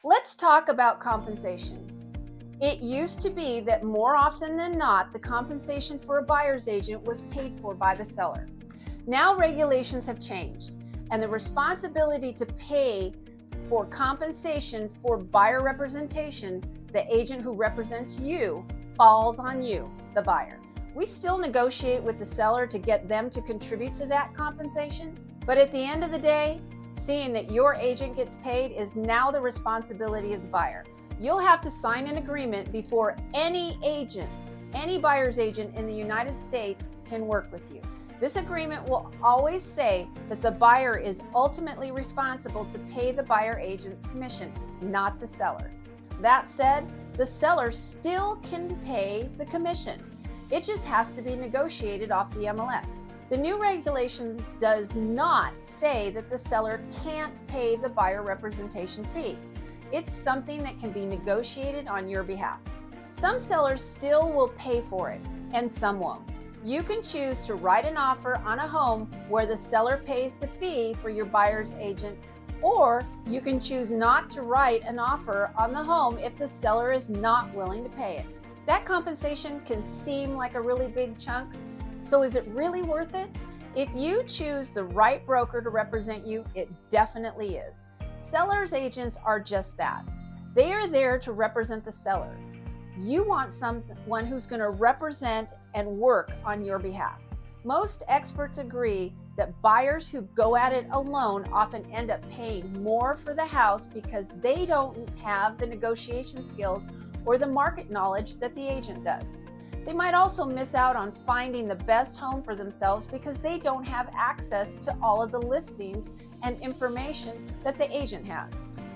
Let's talk about compensation. It used to be that more often than not, the compensation for a buyer's agent was paid for by the seller. Now regulations have changed, and the responsibility to pay for compensation for buyer representation, the agent who represents you, falls on you, the buyer. We still negotiate with the seller to get them to contribute to that compensation, but at the end of the day, seeing that your agent gets paid is now the responsibility of the buyer. You'll have to sign an agreement before any buyer's agent in the United States can work with you. This agreement will always say that the buyer is ultimately responsible to pay the buyer agent's commission, not the seller. That said, the seller still can pay the commission. It just has to be negotiated off the MLS. The new regulation does not say that the seller can't pay the buyer representation fee. It's something that can be negotiated on your behalf. Some sellers still will pay for it, and some won't. You can choose to write an offer on a home where the seller pays the fee for your buyer's agent, or you can choose not to write an offer on the home if the seller is not willing to pay it. That compensation can seem like a really big chunk, so is it really worth it? If you choose the right broker to represent you, it definitely is. Sellers' agents are just that. They are there to represent the seller. You want someone who's going to represent and work on your behalf. Most experts agree that buyers who go at it alone often end up paying more for the house because they don't have the negotiation skills or the market knowledge that the agent does. They might also miss out on finding the best home for themselves because they don't have access to all of the listings and information that the agent has.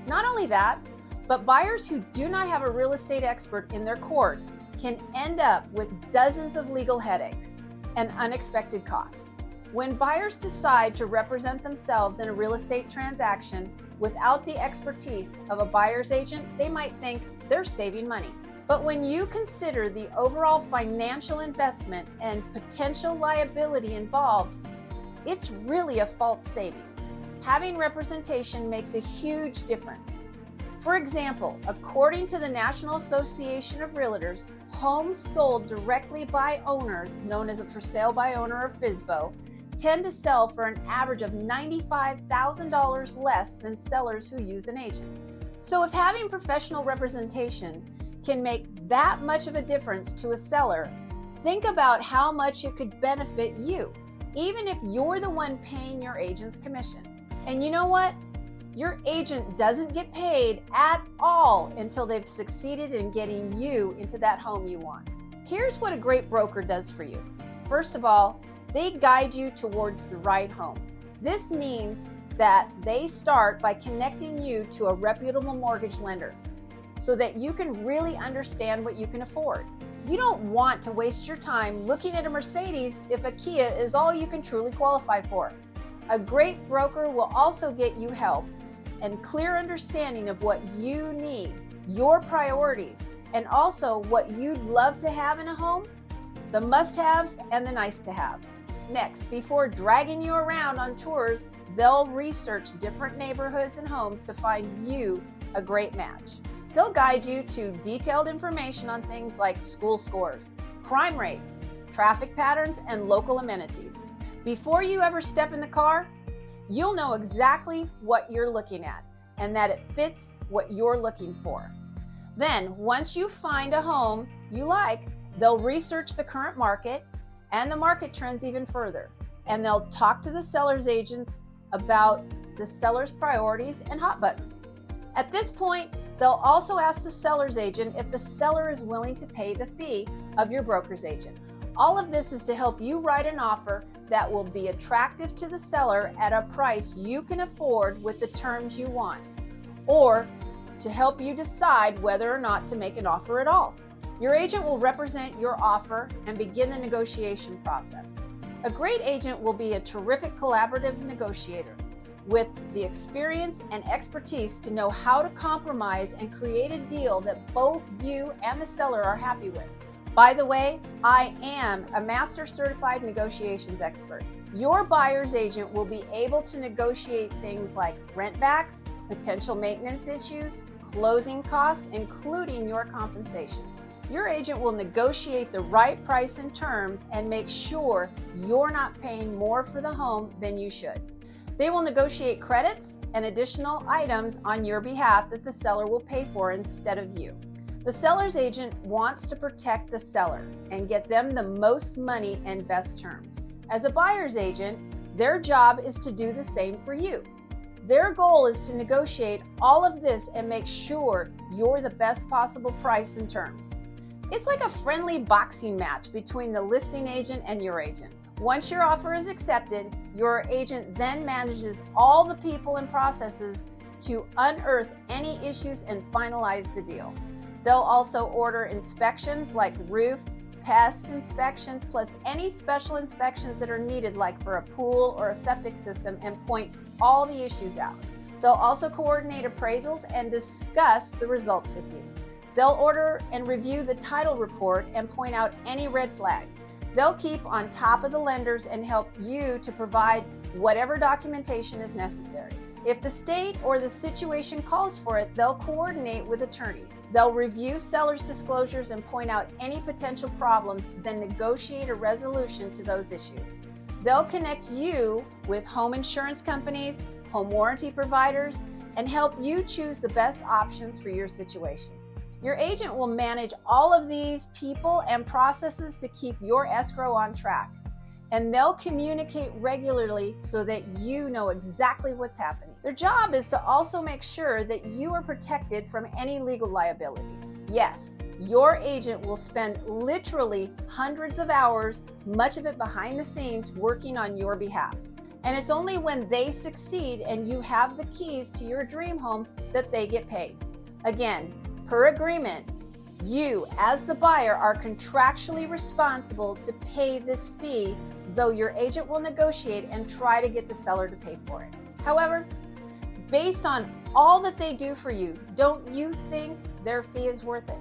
Not only that, but buyers who do not have a real estate expert in their court can end up with dozens of legal headaches and unexpected costs. When buyers decide to represent themselves in a real estate transaction without the expertise of a buyer's agent, they might think they're saving money. But when you consider the overall financial investment and potential liability involved, it's really a false savings. Having representation makes a huge difference. For example, according to the National Association of Realtors, homes sold directly by owners, known as a for sale by owner or FSBO, tend to sell for an average of $95,000 less than sellers who use an agent. So if having professional representation can make that much of a difference to a seller, think about how much it could benefit you, even if you're the one paying your agent's commission. And you know what? Your agent doesn't get paid at all until they've succeeded in getting you into that home you want. Here's what a great broker does for you. First of all, they guide you towards the right home. This means that they start by connecting you to a reputable mortgage lender so that you can really understand what you can afford. You don't want to waste your time looking at a Mercedes if a Kia is all you can truly qualify for. A great broker will also get you help and clear understanding of what you need, your priorities, and also what you'd love to have in a home, the must-haves and the nice-to-haves. Next, before dragging you around on tours, they'll research different neighborhoods and homes to find you a great match. They'll guide you to detailed information on things like school scores, crime rates, traffic patterns, and local amenities. Before you ever step in the car, you'll know exactly what you're looking at and that it fits what you're looking for. Then, once you find a home you like, they'll research the current market and the market trends even further, and they'll talk to the seller's agents about the seller's priorities and hot buttons. At this point, they'll also ask the seller's agent if the seller is willing to pay the fee of your broker's agent. All of this is to help you write an offer that will be attractive to the seller at a price you can afford with the terms you want, or to help you decide whether or not to make an offer at all. Your agent will represent your offer and begin the negotiation process. A great agent will be a terrific collaborative negotiator with the experience and expertise to know how to compromise and create a deal that both you and the seller are happy with. By the way, I am a master certified negotiations expert. Your buyer's agent will be able to negotiate things like rent backs, potential maintenance issues, closing costs, including your compensation. Your agent will negotiate the right price and terms and make sure you're not paying more for the home than you should. They will negotiate credits and additional items on your behalf that the seller will pay for instead of you. The seller's agent wants to protect the seller and get them the most money and best terms. As a buyer's agent, their job is to do the same for you. Their goal is to negotiate all of this and make sure you're the best possible price and terms. It's like a friendly boxing match between the listing agent and your agent. Once your offer is accepted, your agent then manages all the people and processes to unearth any issues and finalize the deal. They'll also order inspections like roof, pest inspections, plus any special inspections that are needed, like for a pool or a septic system, and point all the issues out. They'll also coordinate appraisals and discuss the results with you. They'll order and review the title report and point out any red flags. They'll keep on top of the lenders and help you to provide whatever documentation is necessary. If the state or the situation calls for it, they'll coordinate with attorneys. They'll review sellers' disclosures and point out any potential problems, then negotiate a resolution to those issues. They'll connect you with home insurance companies, home warranty providers, and help you choose the best options for your situation. Your agent will manage all of these people and processes to keep your escrow on track, and they'll communicate regularly so that you know exactly what's happening. Their job is to also make sure that you are protected from any legal liabilities. Yes, your agent will spend literally hundreds of hours, much of it behind the scenes, working on your behalf. And it's only when they succeed and you have the keys to your dream home that they get paid. Again, per agreement, you, as the buyer, are contractually responsible to pay this fee, though your agent will negotiate and try to get the seller to pay for it. However, based on all that they do for you, don't you think their fee is worth it?